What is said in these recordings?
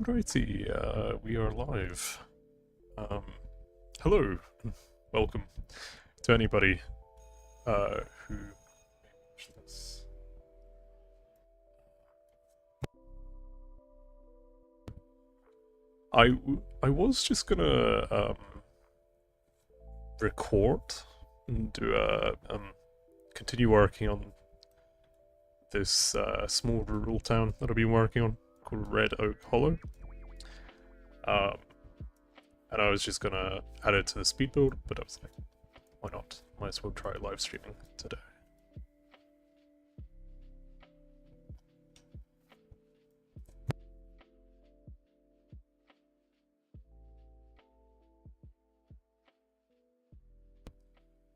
Alrighty, we are live. Hello, welcome to anybody who may watch this. I was just gonna record and do continue working on this small rural town that I've been working on called Red Oak Hollow. And I was just gonna add it to the speed build, but I was like, why not? Might as well try live streaming today.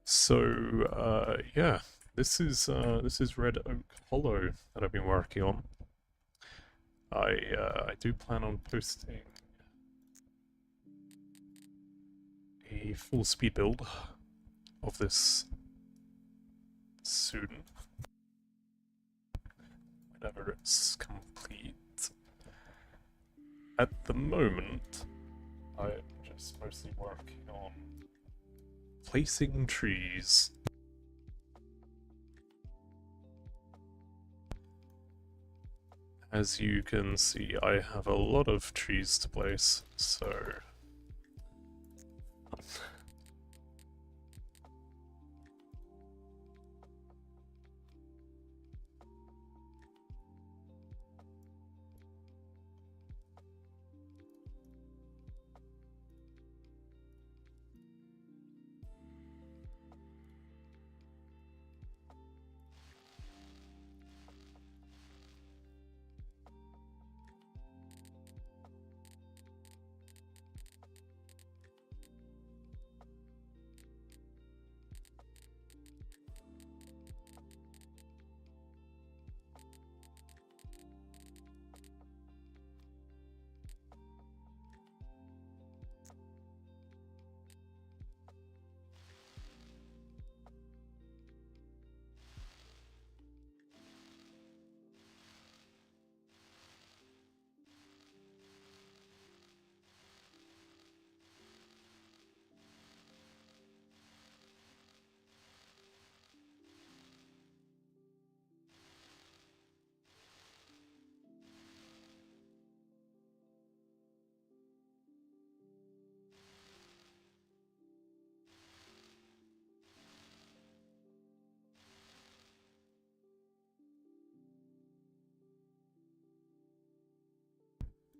So yeah, this is Red Oak Hollow that I've been working on. I do plan on posting a full speed build of this soon, whenever it's complete. At the moment, I'm just mostly working on placing trees. As you can see, I have a lot of trees to place, so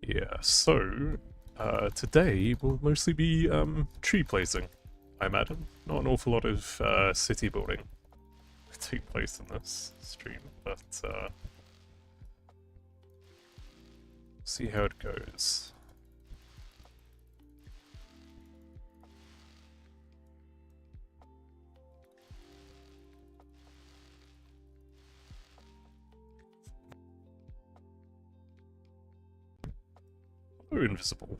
yeah, so today will mostly be tree placing, I imagine. Not an awful lot of city building to take place in this stream, but see how it goes. Oh, Invisible.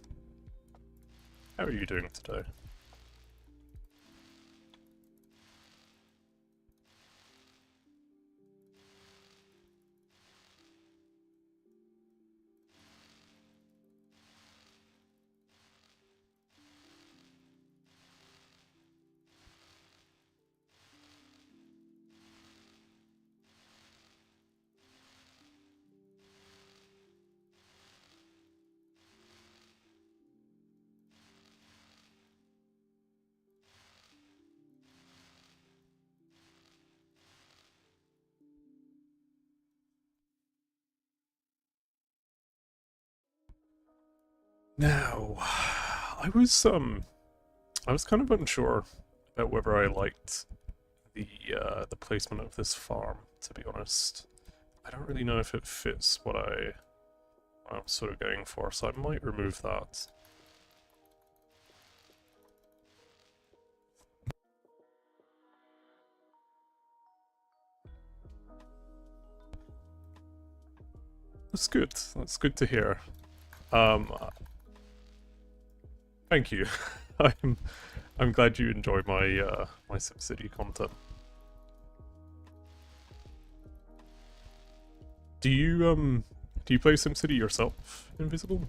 How are you doing today? Now, I was kind of unsure about whether I liked the placement of this farm, to be honest. I don't really know if it fits what I'm sort of going for, so I might remove that. That's good. That's good to hear. Thank you. I'm glad you enjoy my my SimCity content. Do you play SimCity yourself, Invisible?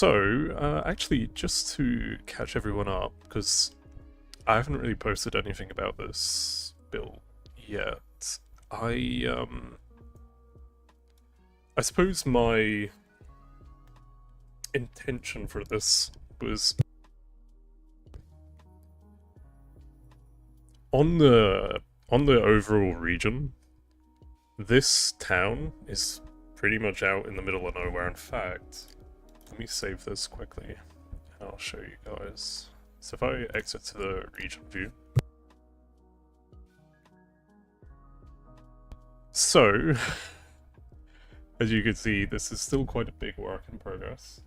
Actually, just to catch everyone up, because I haven't really posted anything about this build yet. I suppose my intention for this was on the overall region. This town is pretty much out in the middle of nowhere. In fact, let me save this quickly and I'll show you guys. So if I exit to the region view. So, as you can see, this is still quite a big work in progress.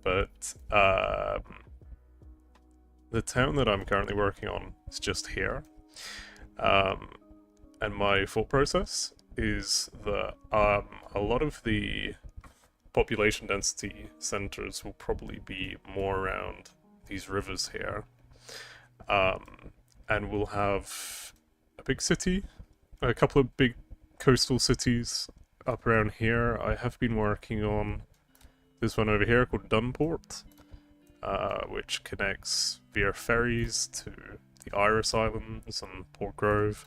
But the town that I'm currently working on is just here. And my thought process is that a lot of the population density centers will probably be more around these rivers here. And we'll have a big city, a couple of big coastal cities up around here. I have been working on this one over here called Dunport, which connects via ferries to the Iris Islands and Port Grove.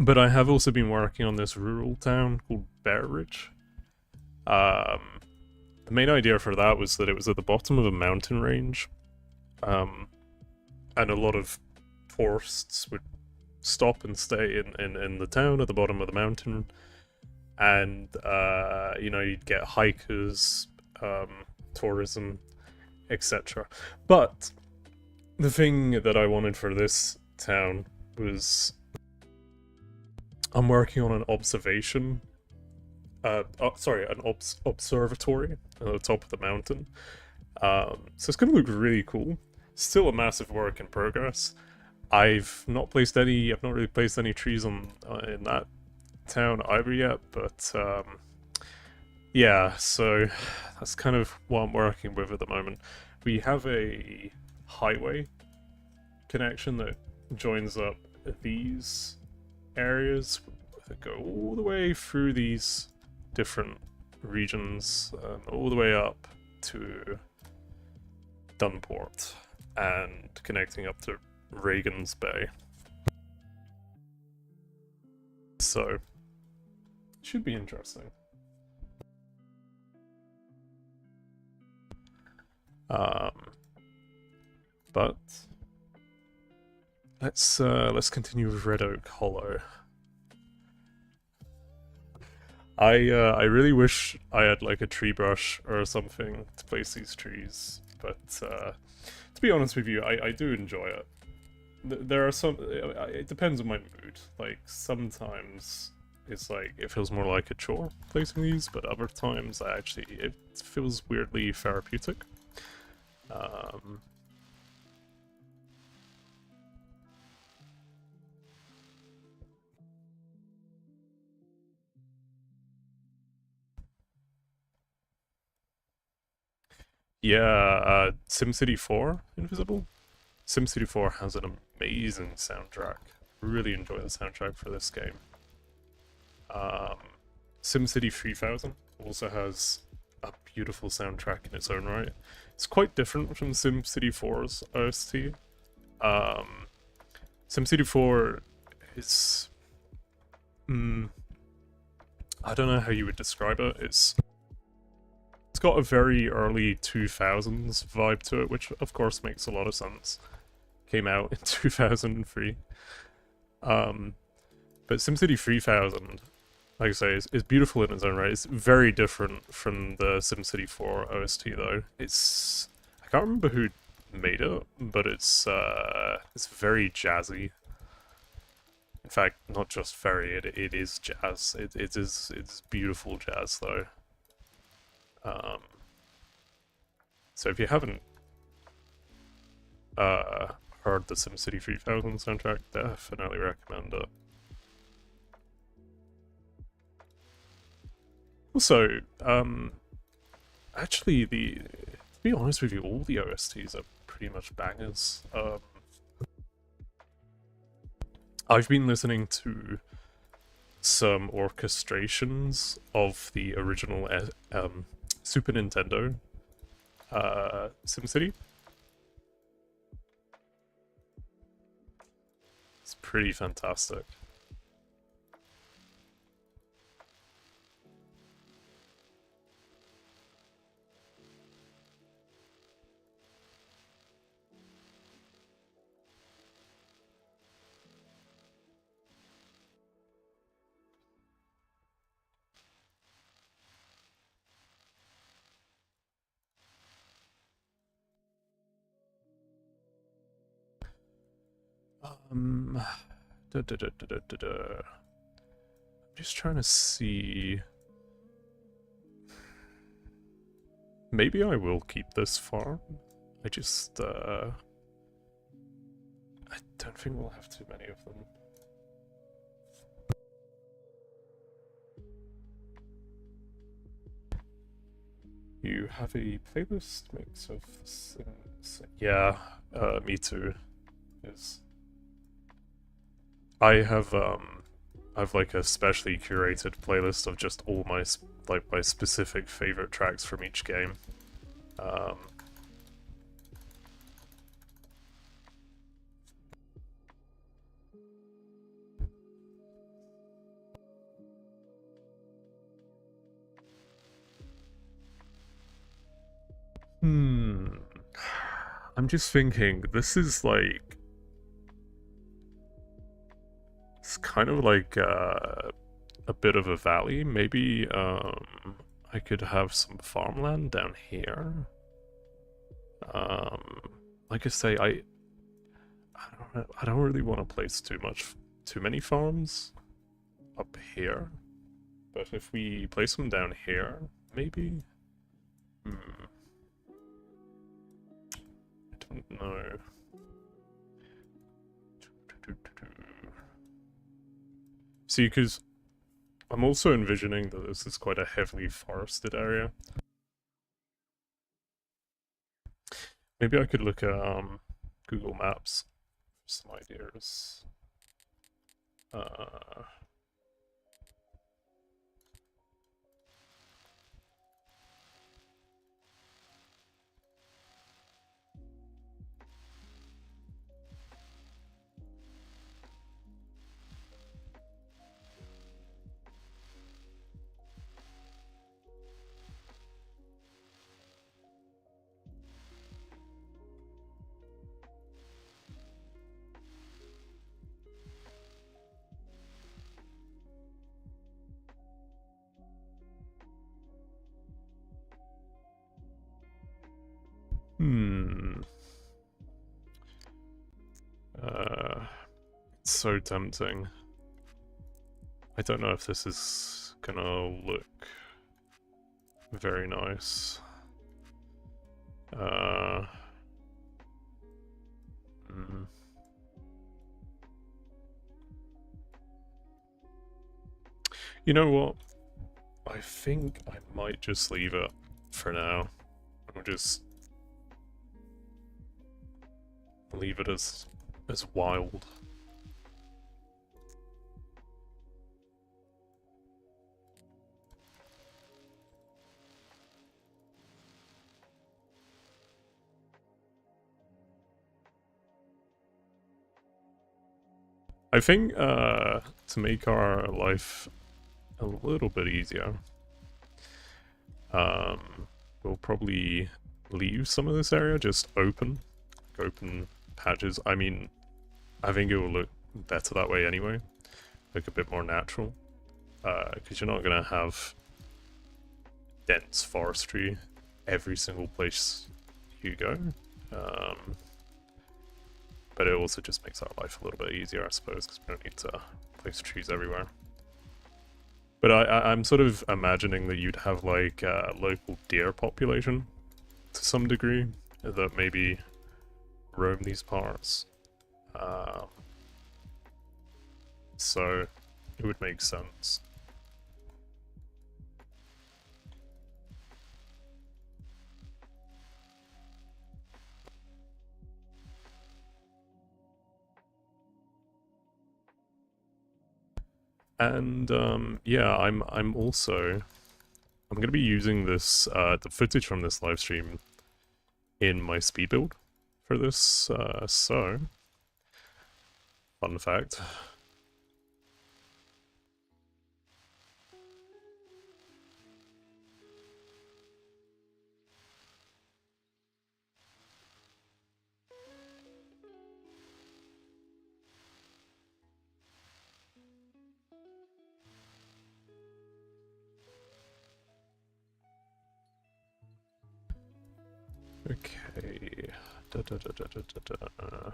But I have also been working on this rural town called Bear Ridge. The main idea for that was that it was at the bottom of a mountain range, and a lot of tourists would stop and stay in the town at the bottom of the mountain, and you know, you'd get hikers, tourism, etc. But the thing that I wanted for this town was I'm working on an observation, observatory at the top of the mountain. So it's going to look really cool. Still a massive work in progress. I've not really placed any trees on in that town either yet, but yeah, so that's kind of what I'm working with at the moment. We have a highway connection that joins up these areas that go all the way through these different regions, all the way up to Dunport and connecting up to Reagan's Bay. So, it should be interesting. But let's continue with Red Oak Hollow. I really wish I had like a tree brush or something to place these trees, but to be honest with you, I do enjoy it. There are some, it depends on my mood. Like sometimes it's like it feels more like a chore placing these, but other times it feels weirdly therapeutic. Yeah, SimCity 4 Invisible? SimCity 4 has an amazing soundtrack. Really enjoy the soundtrack for this game. SimCity 3000 also has a beautiful soundtrack in its own right. It's quite different from SimCity 4's OST. SimCity 4 is... I don't know how you would describe it. It's got a very early 2000s vibe to it, which of course makes a lot of sense. Came out in 2003. But SimCity 3000, like I say, is beautiful in its own right. It's very different from the SimCity 4 OST though. I can't remember who made it, but it's very jazzy. In fact, not just very, it is jazz. It's beautiful jazz though. So if you haven't heard the SimCity 3000 soundtrack, definitely recommend it. Also, actually, to be honest with you, all the OSTs are pretty much bangers. I've been listening to some orchestrations of the original Super Nintendo SimCity. It's pretty fantastic. Um, I'm just trying to see. Maybe I will keep this farm. I just, I don't think we'll have too many of them. You have a playlist mix of things. Yeah, me too. Yes. I've like a specially curated playlist of just all my my specific favorite tracks from each game. Um, hmm. I'm just thinking, this is like, it's kind of like a bit of a valley. Maybe I could have some farmland down here. Like I say, I don't really want to place too many farms up here. But if we place them down here, maybe. I don't know. See, because I'm also envisioning that this is quite a heavily forested area. Maybe I could look at Google Maps for some ideas. Hmm. It's so tempting. I don't know if this is gonna look very nice. Hmm. You know what? I think I might just leave it for now. I'll just leave it as wild. I think to make our life a little bit easier, we'll probably leave some of this area just open patches. I mean, I think it will look better that way anyway, look a bit more natural, because you're not gonna have dense forestry every single place you go. But it also just makes our life a little bit easier, I suppose, because we don't need to place trees everywhere. But I'm sort of imagining that you'd have like a local deer population to some degree that maybe roam these parts. So it would make sense. And yeah, I'm also I'm gonna be using this the footage from this live stream in my speed build for this. So fun fact. Okay. Da, da, da, da, da, da, da.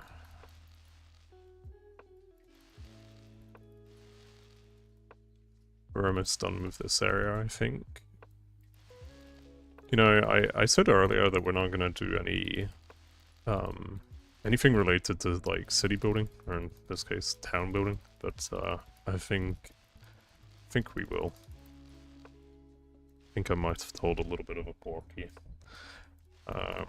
We're almost done with this area, I think. You know, I said earlier that we're not gonna do anything related to like city building, or in this case town building, but I think we will. I think I might have told a little bit of a porky. Um,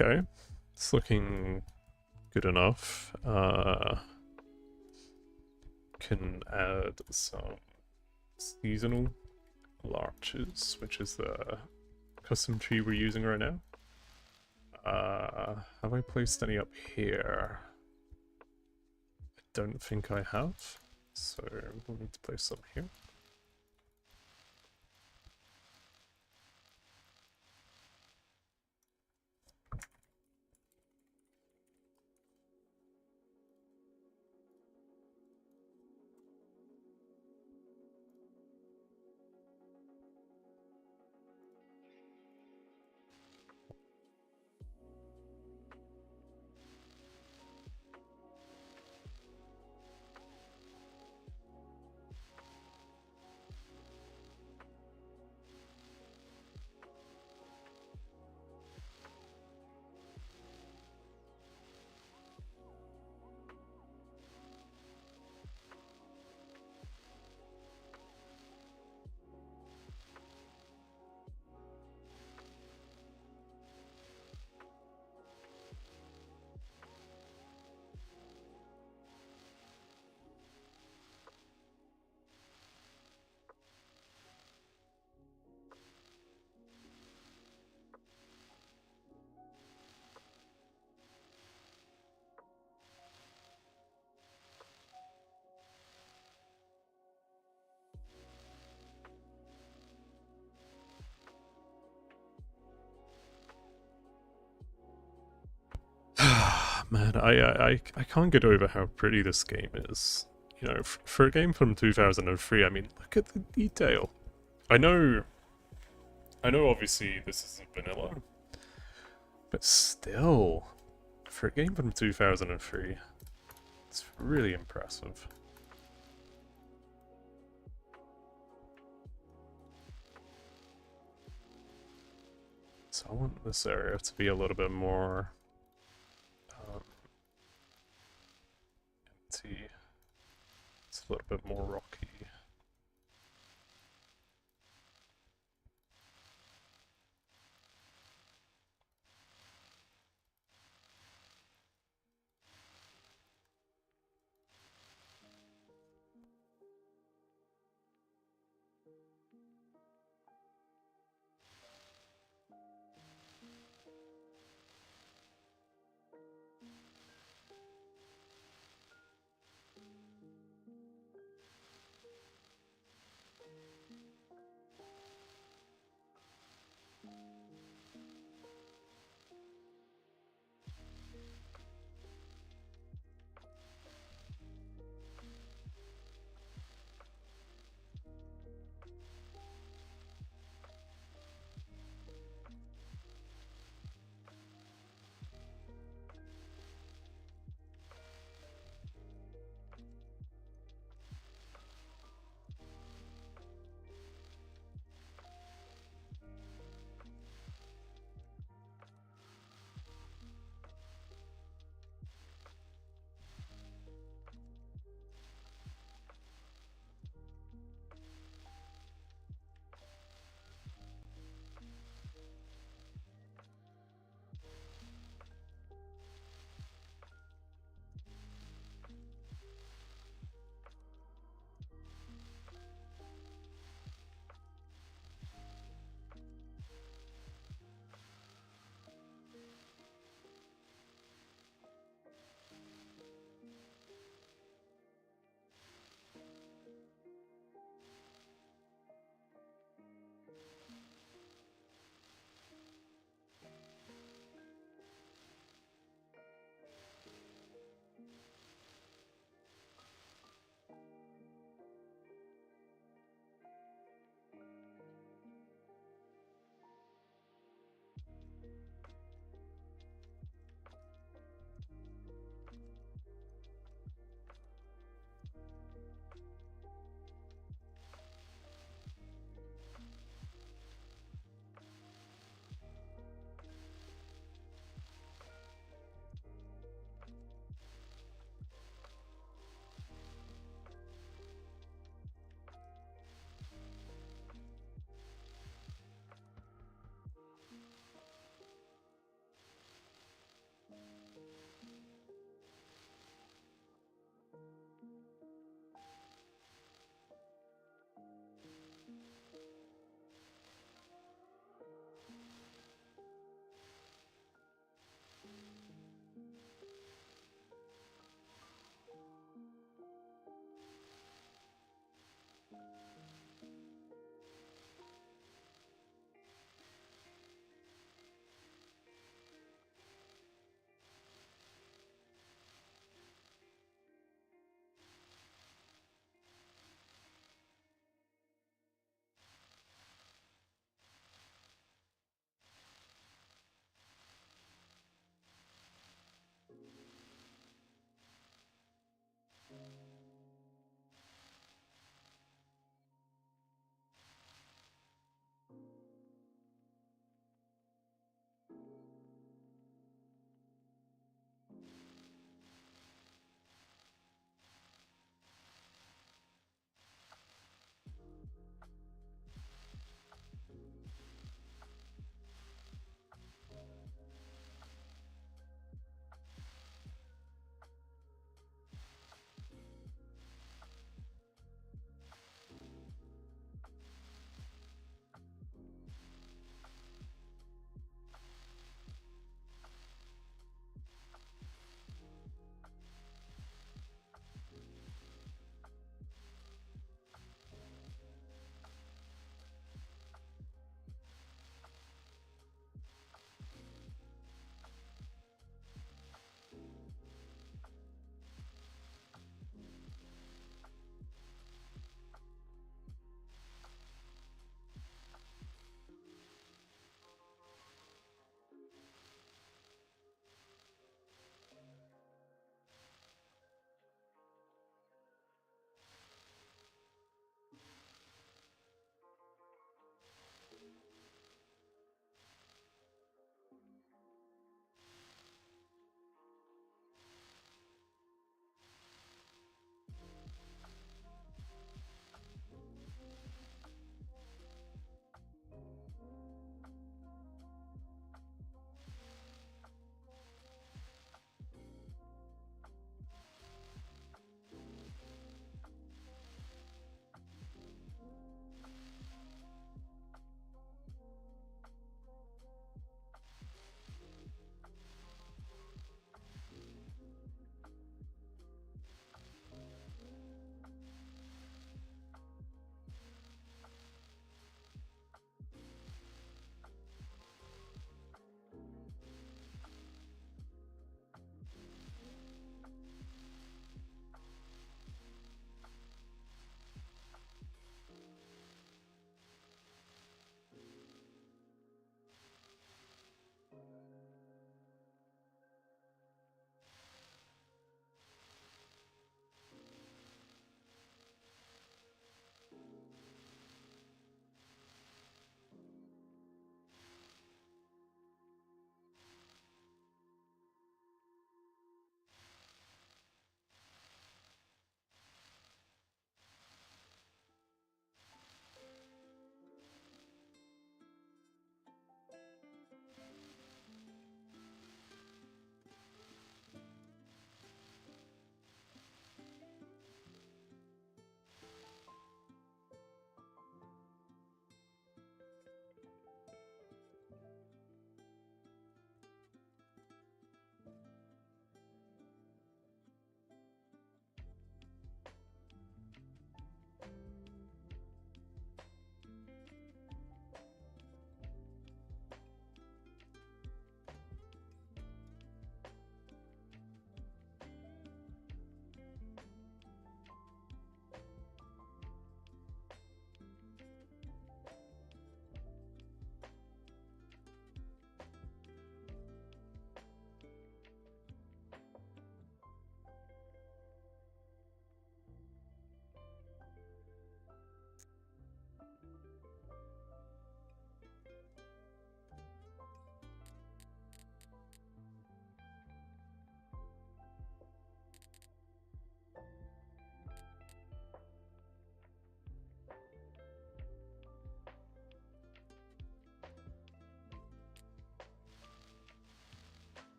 okay, it's looking good enough. Can add some seasonal larches, which is the custom tree we're using right now. Have I placed any up here? I don't think I have, so we'll need to place some here. Man, I can't get over how pretty this game is. You know, for a game from 2003, I mean, look at the detail. I know, obviously this is a vanilla, but still, for a game from 2003, it's really impressive. So I want this area to be a little bit more empty. It's a little bit more rocky.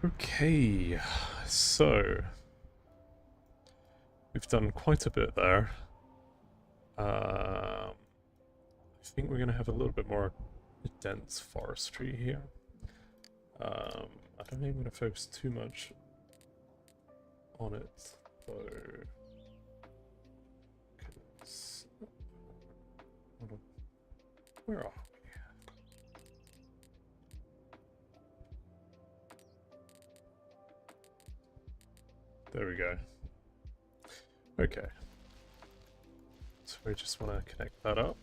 Okay, so we've done quite a bit there. I think we're going to have a little bit more dense forestry here. I don't think I'm going to focus too much on it, though. Where are we? There we go. Okay. So we just want to connect that up.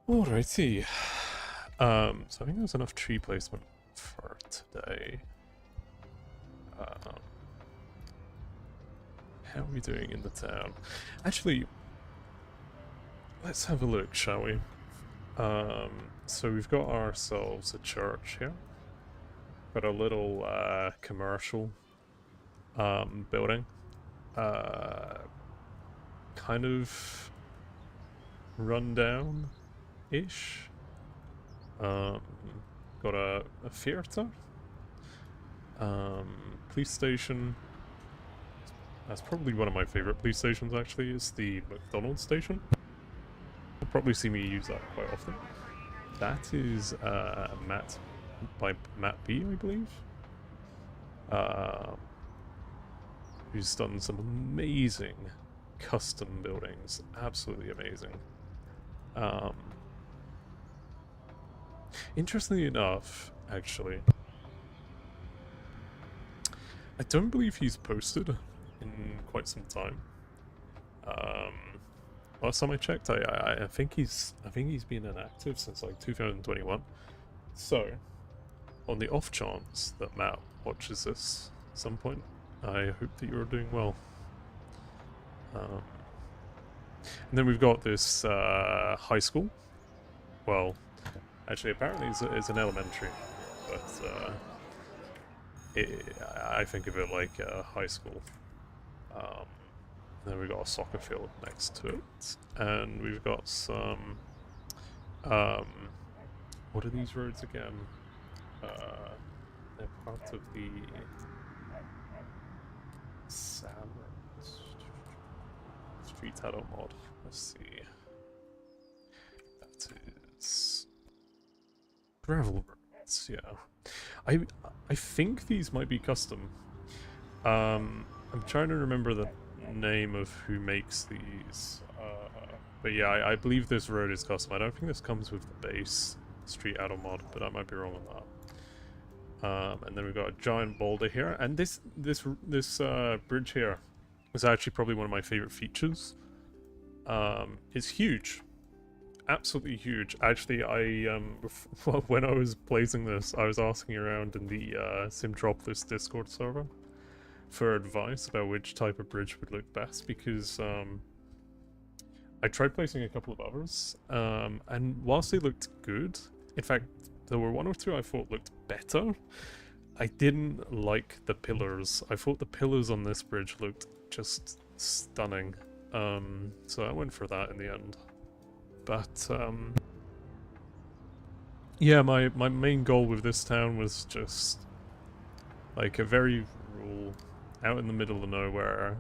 Alrighty. So I think there's enough tree placement for today. How are we doing in the town? Actually, let's have a look, shall we? So we've got ourselves a church here. Got a little commercial building. Kind of rundown-ish. Got a theatre. Police station. That's probably one of my favorite police stations, actually, is the McDonald's station. You'll probably see me use that quite often. That is Matt B, I believe. Who's done some amazing custom buildings. Absolutely amazing. Interestingly enough, actually, I don't believe he's posted in quite some time. Last time I checked, I think he's been inactive since like 2021. So, on the off chance that Matt watches this at some point, I hope that you're doing well. And then we've got this high school. Well, actually, apparently it's an elementary, but I think of it like a high school. Then we've got a soccer field next to it, and we've got some. What are these roads again? They're part of the Street Title mod. Let's see. That is gravel roads. Yeah, I think these might be custom. I'm trying to remember the name of who makes these. But yeah, I believe this road is custom. I don't think this comes with the base Street Idle mod, but I might be wrong on that. And then we've got a giant boulder here, and this bridge here is actually probably one of my favorite features. It's huge, absolutely huge. Actually, when I was placing this, I was asking around in the SimTropolis Discord server for advice about which type of bridge would look best, because I tried placing a couple of others, and whilst they looked good, in fact, there were one or two I thought looked better, I didn't like the pillars. I thought the pillars on this bridge looked just stunning, so I went for that in the end. But, yeah, my main goal with this town was just, like, a very rural, out in the middle of nowhere,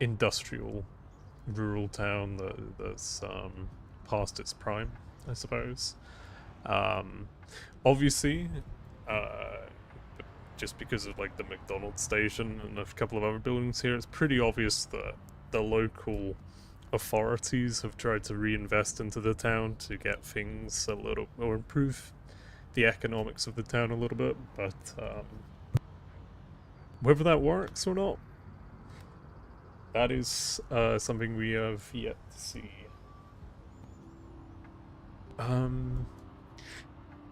industrial, rural town that's past its prime, I suppose. Obviously, just because of like the McDonald's station and a couple of other buildings here, it's pretty obvious that the local authorities have tried to reinvest into the town to get things a little, or improve the economics of the town a little bit, but whether that works or not, that is something we have yet to see.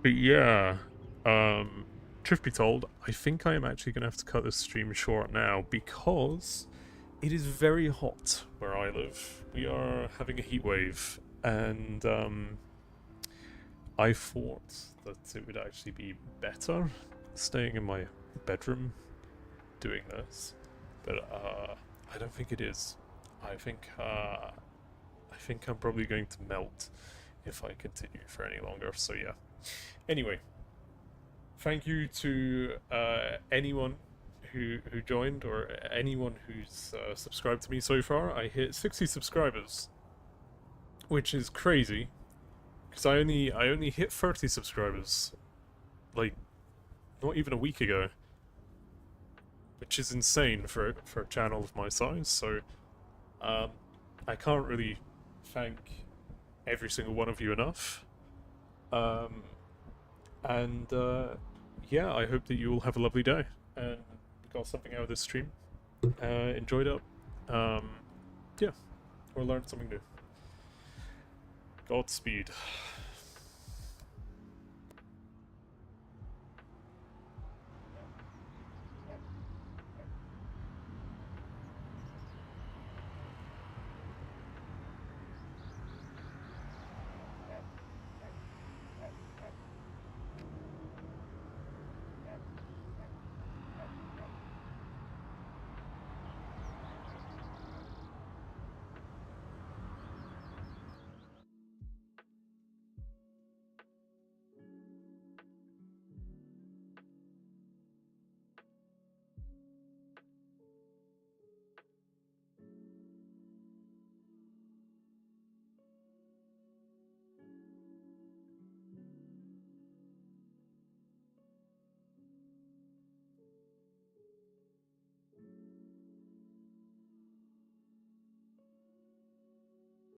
But yeah, truth be told, I think I am actually going to have to cut this stream short now, because it is very hot where I live. We are having a heat wave, and I thought that it would actually be better staying in my bedroom doing this, but I don't think it is. I think I'm probably going to melt if I continue for any longer. So yeah. Anyway, thank you to anyone who joined, or anyone who's subscribed to me so far. I hit 60 subscribers, which is crazy, because I only hit 30 subscribers, like, not even a week ago, which is insane for a channel of my size. So I can't really thank every single one of you enough. And yeah, I hope that you all have a lovely day and got something out of this stream, enjoyed it, yeah, or learned something new. Godspeed.